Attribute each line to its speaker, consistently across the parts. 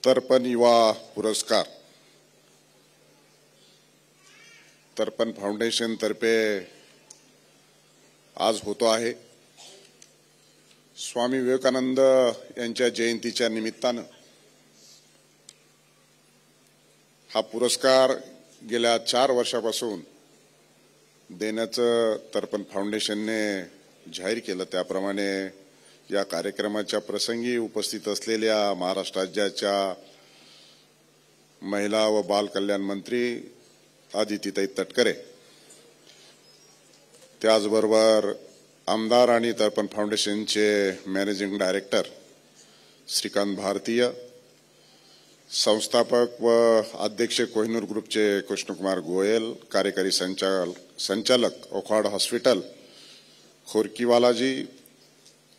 Speaker 1: तर्पण युवा पुरस्कार तर्पण फाउंडेशन तर्फे आज होतो आहे। स्वामी विवेकानंद यांच्या जयंतीच्या निमित्ताने हा पुरस्कार गेल्या 4 वर्षापासून देण्याचं तर्पण फाउंडेशनने जाहीर केलं। त्याप्रमाणे या कार्यक्रमाच्या प्रसंगी उपस्थित असलेल्या महाराष्ट्र राज्याच्या महिला व बाल कल्याण मंत्री आदितीताई तटकरे, त्याचबरोबर आमदार आणि तर्पण फाउंडेशनचे मॅनेजिंग डायरेक्टर श्रीकांत भारतीय, संस्थापक व अध्यक्ष कोहिनूर ग्रुपचे कृष्णकुमार गोयल, कार्यकारी संचालक ओखवाड हॉस्पिटल खोरकीवालाजी,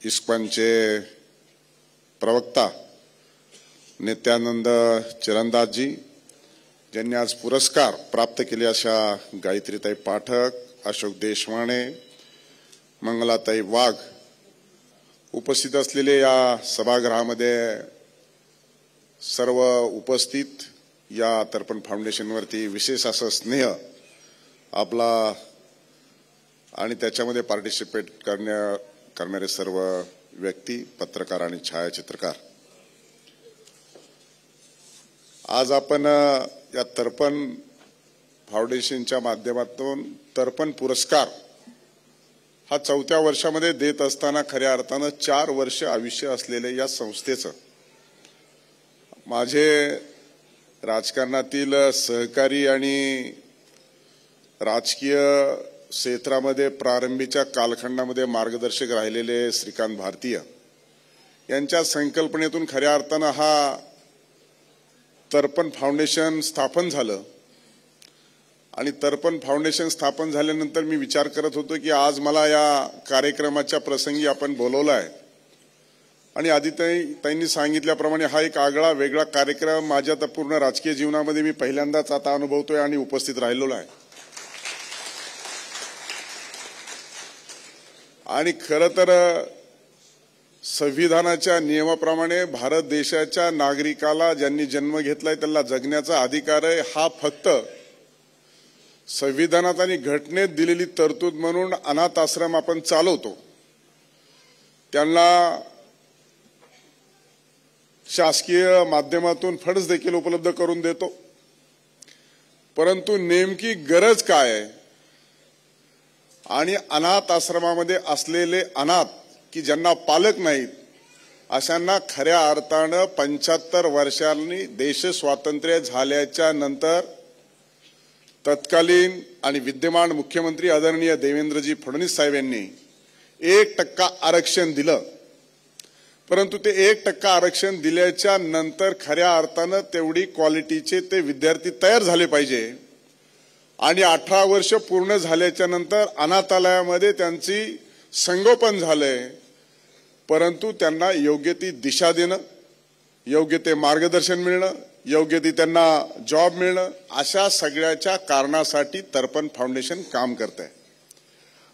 Speaker 1: इस्कॉनचे प्रवक्ता नित्यानंद चिरंदाजी, ज्यांनी आज पुरस्कार प्राप्त केले अशा गायत्रीताई पाठक, अशोक देशमाने, मंगलाताई वाघ, उपस्थित असलेले या सभागृहामध्ये सर्व उपस्थित या तर्पण फाउंडेशनवरती विशेष असं स्नेह आपला आणि त्याच्यामध्ये पार्टिसिपेट करणारे सर्व व्यक्ती, पत्रकार आणि छायाचित्रकार, आज आपण या तर्पण फाउंडेशनच्या माध्यमातून तर्पण पुरस्कार हा 4थ्या वर्षामध्ये देत असताना खऱ्या अर्थानं 4 वर्ष आयुष्य असलेले या संस्थेचं माझे राजकारणातील सहकारी आणि राजकीय क्षेत्रामध्ये प्रारंभीच्या कालखंडामध्ये मार्गदर्शक राहिलेले श्रीकांत भारतीय यांच्या संकल्पनेतून खऱ्या अर्थानं हा तर्पण फाउंडेशन स्थापन झालं। आणि तर्पण फाउंडेशन स्थापन झाल्यानंतर मी विचार करत होतो की आज मला या कार्यक्रमाच्या प्रसंगी आपण बोलवलं आहे आणि आदितीताईंनी सांगितल्याप्रमाणे हा एक आगळा वेगळा कार्यक्रम माझ्या तर पूर्ण राजकीय जीवनामध्ये मी पहिल्यांदाच आता अनुभवतोय आणि उपस्थित राहिलेलो आहे। आणि खरं तर संविधानाच्या नियमाप्रमाणे भारत देशाच्या नागरिकाला ज्यांनी जन्म घेतलाय त्यांना जगण्याचा अधिकार आहे। हा फक्त संविधानात आणि घटनेत दिलेली तरतूद म्हणून अनाथ आश्रम आपण चालवतो, त्यांना शासकीय माध्यमातून फंड्स देखील उपलब्ध करून देतो, परंतु नेमकी गरज काय आहे आणि अनाथ आश्रमामध्ये असलेले अनाथ की ज्यांना पालक नाहीत अशांना खऱ्या अर्थानं 75 वर्षांनी देश स्वातंत्र्य झाल्याच्या नंतर तत्कालीन आणि विद्यमान मुख्यमंत्री आदरणीय देवेंद्रजी फडणवीस साहेब यांनी 1% आरक्षण दिलं। परंतु ते 1% आरक्षण दिल्याच्या नंतर खऱ्या अर्थानं तेवढी क्वालिटीचे ते विद्यार्थी तयार झाले पाहिजे आणि 18 वर्ष पूर्ण झाल्याच्या नंतर अनाथालयामध्ये त्यांची संगोपन झालंय, परंतु त्यांना योग्य ती दिशा देणं, योग्य ते मार्गदर्शन मिळणं, योग्य ती त्यांना जॉब मिळणं, अशा सगळ्याच्या कारणासाठी तर्पण फाउंडेशन काम करते।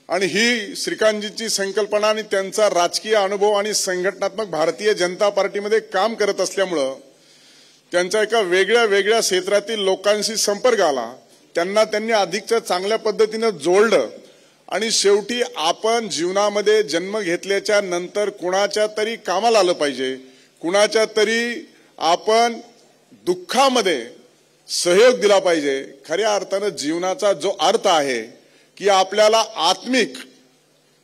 Speaker 1: आणि ही श्रीकांतजींची संकल्पना आणि त्यांचा राजकीय अनुभव आणि संघटनात्मक भारतीय जनता पार्टीमध्ये काम करत असल्यामुळं त्यांच्या एका वेगळ्या क्षेत्रातील लोकांशी संपर्क आला, त्यांनी अधिकच्या चांगल्या पद्धतीने जोडलं आणि शेवटी आपण जीवनामध्ये जन्म घेतल्याच्या नंतर कुणाच्या तरी कामाला आलं पाहिजे, कुणाच्या तरी आपण दुःखामध्ये सहयोग दिला पाहिजे। खऱ्या अर्थानं जीवनाचा जो अर्थ आहे की आपल्याला आत्मिक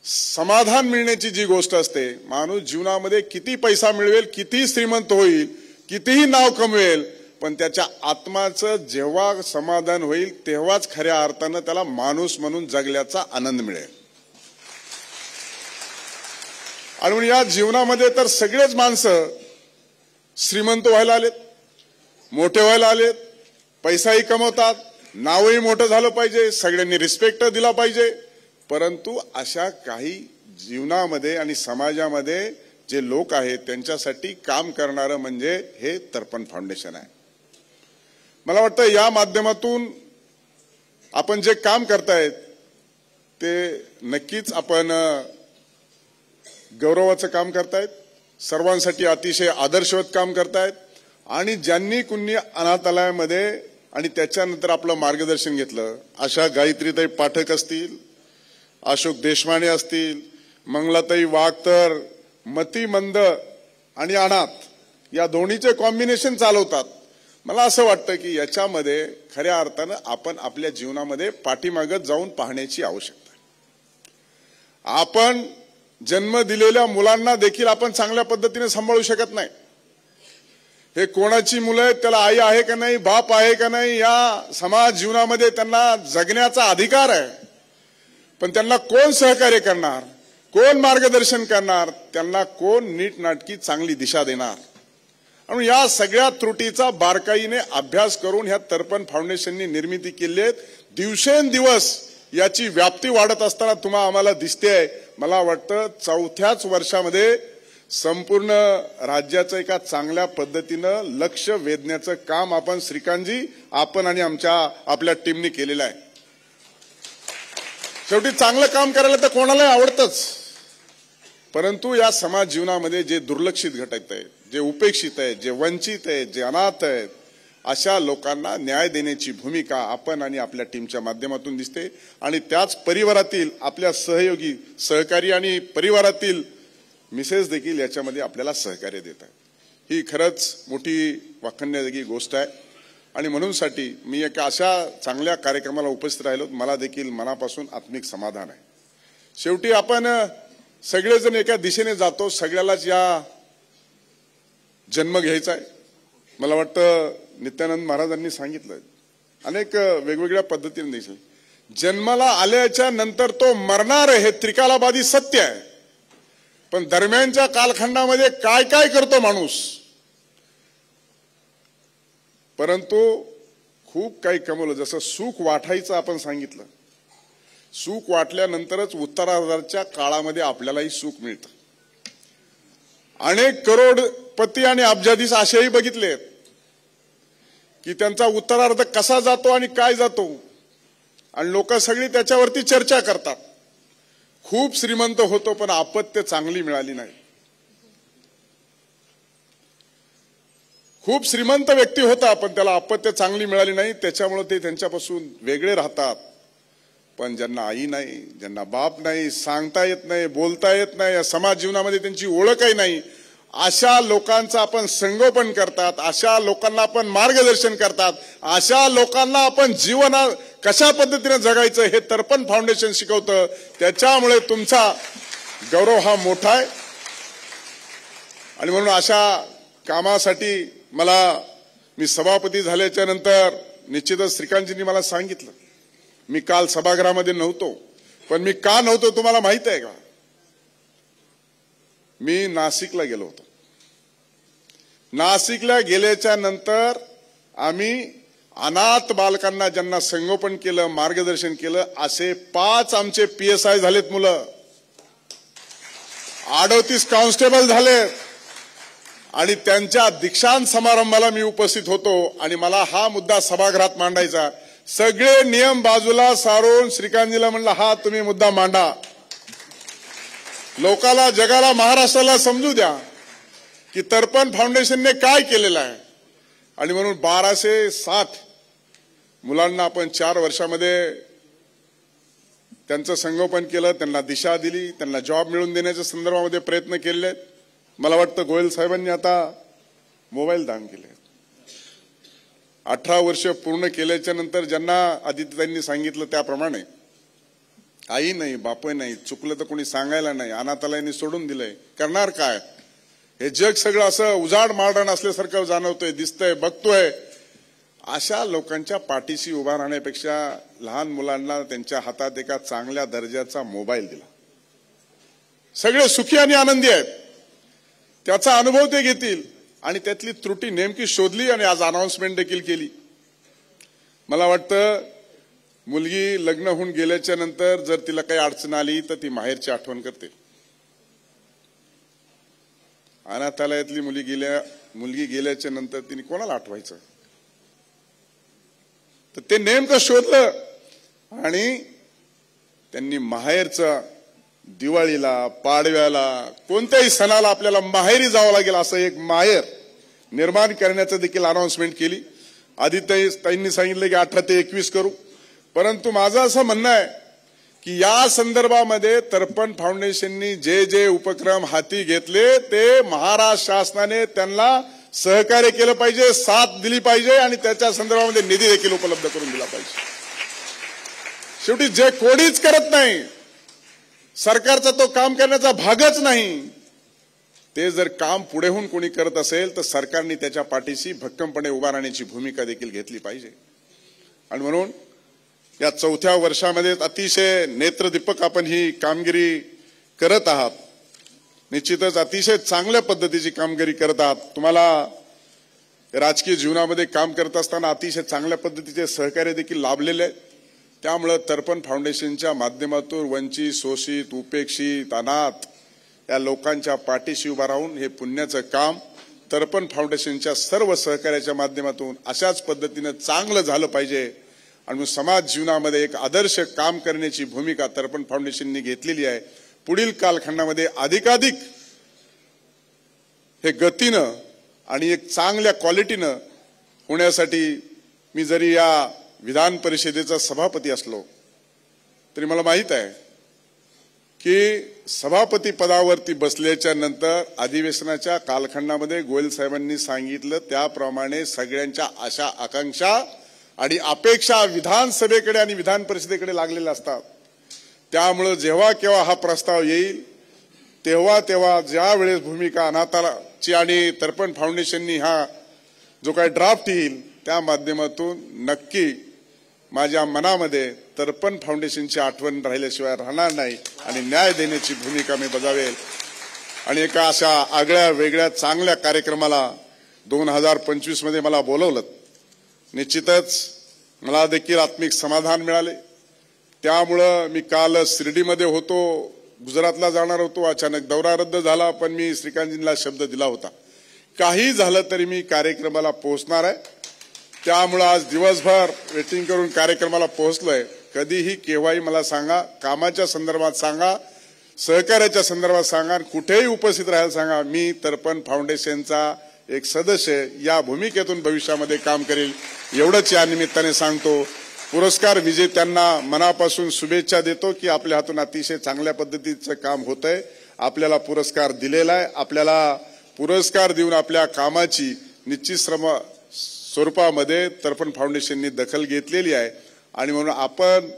Speaker 1: समाधान मिळण्याची जी गोष्ट असते, माणूस जीवनामध्ये किती पैसा मिळवेल, किती श्रीमंत होईल, कितीही नाव कमवेल, पण त्याच्या आत्माचं जेव्हा समाधान होईल तेव्हाच खऱ्या अर्थानं त्याला माणूस म्हणून जगल्याचा आनंद मिळेल। आणि म्हणून या जीवनामध्ये तर सगळेच माणसं श्रीमंत व्हायला आलेत, मोठे व्हायला आलेत, पैसाही कमवतात, नावही मोठं झालं पाहिजे, सगळ्यांनी रिस्पेक्ट दिला पाहिजे, परंतु अशा काही जीवनामध्ये आणि समाजामध्ये जे लोक आहेत त्यांच्यासाठी काम करणारं म्हणजे हे तर्पण फाउंडेशन आहे। मला वाटतं या माध्यमातून आपण जे काम करतायत ते नक्कीच आपण गौरवाचं काम करतायत, सर्वांसाठी अतिशय आदर्शवत काम करतायत आणि ज्यांनी कुणी अनाथालयामध्ये आणि त्याच्यानंतर आपलं मार्गदर्शन घेतलं, अशा गायत्रीताई पाठक असतील, अशोक देशमाने असतील, मंगलाताई वाघतर, मतिमंद आणि अनाथ या दोन्हीचे कॉम्बिनेशन चालवतात. मला असं वाटतं की याच्यामध्ये खऱ्या अर्थानं आपण आपल्या जीवनामध्ये पाठीमागं जाऊन पाहण्याची आवश्यकता आहे. आपण जन्म दिलेल्या मुलांना देखील आपण चांगल्या पद्धतीने सांभाळू शकत नाही. हे कोणाची मुलं आहेत, त्याला आई आहे का नाही, बाप आहे का नाही, या समाज जीवनामध्ये त्यांना जगण्याचा अधिकार आहे. पण त्यांना कोण सहकार्य करणार, कोण मार्गदर्शन करणार, त्यांना कोण नीटनाटकी चांगली दिशा देणार. आणि या सगळ्या त्रुटीचा बारकाईने अभ्यास करून ह्या तर्पण फाउंडेशननी निर्मिती केली आहे. दिवसेंदिवस याची व्याप्ती वाढत असताना तुम्हाला आम्हाला दिसतेय. मला वाटतं 4थ्याच वर्षामध्ये संपूर्ण राज्याचं एका चांगल्या पद्धतीनं लक्ष वेधण्याचं काम आपण श्रीकांतजी, आपण आणि आपल्या टीमने केलेलं आहे. शेवटी चांगलं काम करायला तर कोणालाही आवडतंच, परंतु या समाज जीवनामध्ये जे दुर्लक्षित घटक आहेत, जे उपेक्षित आहेत, जे वंचित आहेत, जे अनाथ आहेत, अशा लोकांना न्याय देण्याची भूमिका आपण आणि आपल्या टीमच्या माध्यमातून दिसते. आणि त्याच परिवारातील आपल्या सहयोगी, सहकारी आणि परिवारातील मिसेस देखील याच्यामध्ये आपल्याला सहकार्य देत आहेत. ही खरंच मोठी वाखाणण्याजोगी गोष्ट आहे. आणि म्हणूनसाठी मी एका अशा चांगल्या कार्यक्रमाला उपस्थित राहिलो, मला देखील मनापासून आत्मिक समाधान आहे. शेवटी आपण सगळेजण एका दिशेने जातो, सगळ्यालाच या जन्म घ्यायचा आहे. मला वाटतं नित्यानंद महाराजांनी सांगितलं, अनेक वेगवेगळ्या पद्धतीने दिसले, जन्माला आल्याच्या नंतर तो मरणार हे त्रिकालाबाधी सत्य आहे. पण दरम्यानच्या कालखंडामध्ये काय काय करतो माणूस, परंतु खूप काही कमवलं. जसं सुख वाटायचं आपण सांगितलं, सुख वाटल्यानंतरच उत्तरार्धाच्या काळामध्ये आपल्यालाही सुख मिळतं. अनेक करोडपती आणि अब्जाधीश असेही बघितले की त्यांचा उत्तरार्ध कसा जातो आणि काय जातो, आणि लोक सगळी त्याच्यावरती चर्चा करतात. खूप श्रीमंत होतो पण अपत्य चांगली मिळाली नाही. खूप श्रीमंत व्यक्ती होता पण त्याला अपत्य चांगली मिळाली नाही, त्याच्यामुळे ते त्यांच्यापासून वेगळे राहतात. पण ज्यांना आई नाही, ज्यांना बाप नाही, सांगता येत नाही, बोलता येत नाही, या समाज जीवनामध्ये त्यांची ओळखही नाही, अशा लोकांचं आपण संगोपन करतात, अशा लोकांना आपण मार्गदर्शन करतात, अशा लोकांना आपण जीवन कशा पद्धतीने जगायचं हे तर्पण फाउंडेशन शिकवतं. त्याच्यामुळे तुमचा गौरव हा मोठा आहे. आणि म्हणून अशा कामासाठी मी सभापती झाल्याच्या नंतर निश्चितच श्रीकांतजींनी मला सांगितलं, मी काल सभागृहामध्ये नव्हतो, पण मी का नव्हतो तुम्हाला माहित आहे का? मी नाशिकला गेलो होतो. नाशिकला गेल्याच्या नंतर आम्ही अनाथ बालकांना ज्यांना संगोपन केलं, मार्गदर्शन केलं, असे 5 आमचे PSI झालेत मुलं, 38 कॉन्स्टेबल झालेत. आणि त्यांच्या दीक्षांत समारंभाला मी उपस्थित होतो आणि मला हा मुद्दा सभागृहात मांडायचा. सगळे नियम बाजूला सारून श्रीकांतजीला म्हणलं, हा तुम्ही मुद्दा मांडा, लोकाला, जगाला, महाराष्ट्राला समजू द्या की तर्पण फाउंडेशनने काय केलेलं आहे. आणि म्हणून 1260 मुलांना आपण 4 वर्षामध्ये त्यांचं संगोपन केलं, त्यांना दिशा दिली, त्यांना जॉब मिळवून देण्याच्या संदर्भामध्ये प्रयत्न केले. मला वाटतं गोयल साहेबांनी आता मोबाईल दान केले. 18 वर्ष पूर्ण केल्याच्या नंतर ज्यांना आदित्यताईंनी सांगितलं त्याप्रमाणे आई नाही, बाप नाही, चुकलं तर कोणी सांगायला नाही, अनाथालयाने सोडून दिलंय, करणार काय? हे जग सगळं असं उजाड मारडाण असल्यासारखं जाणवतोय, दिसतंय, बघतोय. अशा लोकांच्या पाठीशी उभा राहण्यापेक्षा लहान मुलांना त्यांच्या हातात एका चांगल्या दर्जाचा मोबाईल दिला. सगळे सुखी आणि आनंदी आहेत, त्याचा अनुभव ते घेतील आणि त्यातली त्रुटी नेमकी शोधली आणि आज अनाउन्समेंट देखील केली. मला वाटतं मुलगी लग्न होऊन गेल्याच्या नंतर जर तिला काही अडचण आली तर ती माहेरची आठवण करते. अनाथालयातली मुलगी गेल्याच्या नंतर तिने कोणाला आठवायचं? तर ते नेमकं शोधलं आणि त्यांनी माहेरचं, दिवाळीला, पाडव्याला, कोणत्याही सणाला आपल्याला माहेरी जावं लागेल असं एक माहेर निर्माण करण्याचं देखील अनाउन्समेंट केली. आदित्यताईंनी सांगितलं की 18 ते 21 करू. परंतु माझं असं म्हणणं आहे की या संदर्भामध्ये तर्पण फाउंडेशननी जे जे उपक्रम हाती घेतले ते महाराष्ट्र शासनाने त्यांना सहकार्य केलं पाहिजे, साथ दिली पाहिजे आणि त्याच्या संदर्भामध्ये निधी देखील उपलब्ध करून दिला पाहिजे. शेवटी जे कोणीच करत नाही, सरकारचा तो काम करण्याचा भागच नाही, ते जर काम पुढे होऊन कोणी करत असेल तर सरकारने त्याच्या पाठीशी भक्कमपणे उभा राहण्याची भूमिका देखील घेतली पाहिजे. आणि म्हणून या 4थ्या वर्षामध्ये अतिशय नेत्रदीपक आपण ही कामगिरी करत आहात. निश्चितच अतिशय चांगल्या पद्धतीची कामगिरी करत आहात. तुम्हाला राजकीय जीवनामध्ये काम करत असताना अतिशय चांगल्या पद्धतीचे सहकार्य देखील लाभलेले आहे. त्यामुळे तर्पण फाउंडेशनच्या माध्यमातून वंचित, शोषित, उपेक्षित, अनाथ या लोकांच्या पाठीशी उभा राहून हे पुण्याचं काम तर्पण फाउंडेशनच्या सर्व सहकार्याच्या माध्यमातून अशाच पद्धतीने चांगलं झालं पाहिजे. आणि समाज जीवनामध्ये एक आदर्श काम करण्याची भूमिका तर्पण फाउंडेशनने घेतलेली आहे. पुढील कालखंडामध्ये अधिकाधिक हे गतीनं आणि एक चांगल्या क्वालिटीनं होण्यासाठी मी जरी या विधान परिषदेचा सभापती असलो तरी मला माहित आहे की सभापती पदावरती बसल्याच्या नंतर अधिवेशनाच्या कालखंडामध्ये गोयल साहेबांनी सांगितलं त्याप्रमाणे सगळ्यांच्या आशा आकांक्षा आणि अपेक्षा विधानसभेकडे आणि विधान परिषदेकडे लागलेल्या असतात. त्यामुळे जेव्हा केव्हा हा प्रस्ताव येईल तेव्हा ज्या वेळेस भूमिका अनाथाची आणि तर्पण फाउंडेशननी हा जो काही ड्राफ्ट येईल त्या माध्यमातून नक्की माझ्या मनामध्ये तर्पण फाउंडेशनची आठवण राहिल्याशिवाय राहणार नाही आणि न्याय देण्याची भूमिका मी बजावेल. आणि एका अशा आगळ्या वेगळ्या चांगल्या कार्यक्रमाला 2025 मध्ये मला बोलवलं. निश्चितच मला देखील आत्मिक समाधान मिळाले. त्यामुळं मी काल शिर्डीमध्ये होतो, गुजरातला जाणार होतो, अचानक दौरा रद्द झाला, पण मी श्रीकांतजींना शब्द दिला होता काही झालं तरी मी कार्यक्रमाला पोहोचणार आहे. त्यामुळं आज दिवसभर वेटिंग करून कार्यक्रमाला पोहोचलोय. कधीही केव्हाही मला सांगा, कामाच्या संदर्भात सांगा, सहकार्याच्या संदर्भात सांगा, कुठेही उपस्थित राहायला सांगा. मी तर्पण फाउंडेशनचा एक सदस्य या भूमिकेतून भविष्यामध्ये काम करेल एवढंच या निमित्ताने सांगतो. पुरस्कार विजेत्यांना मनापासून शुभेच्छा देतो की आपल्या हातून अतिशय चांगल्या पद्धतीचं काम होतंय. आपल्याला पुरस्कार दिलेला आहे. आपल्याला पुरस्कार देऊन आपल्या कामाची निश्चित स्वरूपामध्ये तर्पण फाउंडेशननी दखल घेतलेली आहे. आणि म्हणून आपण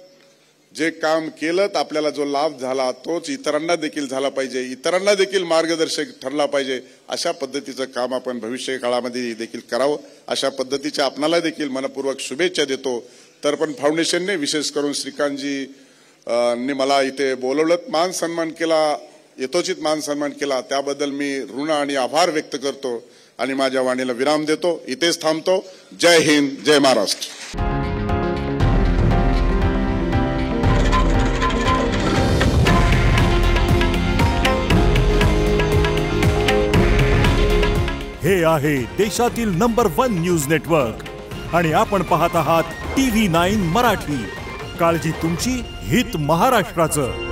Speaker 1: जे काम केलं तर आपल्याला जो लाभ झाला तोच इतरांना देखील झाला पाहिजे, इतरांना देखील मार्गदर्शक ठरला पाहिजे. अशा पद्धतीचं काम आपण भविष्य काळामध्ये देखील करावं. अशा पद्धतीच्या आपणाला देखील मनपूर्वक शुभेच्छा देतो. तर्पण फाउंडेशनने विशेष करून श्रीकांतजी ने मला इथे बोलवलं, मान सन्मान केला, यथोचित मान सन्मान केला, त्याबद्दल मी ऋण आणि आभार व्यक्त करतो आणि माझ्या वाणीला विराम देतो. इथेच थांबतो. जय हिंद, जय महाराष्ट्र.
Speaker 2: हे आहे देशातील नंबर 1 न्यूज नेटवर्क आणि आपण पाहत आहात TV9 मराठी. काळजी तुमची, हित महाराष्ट्राचं.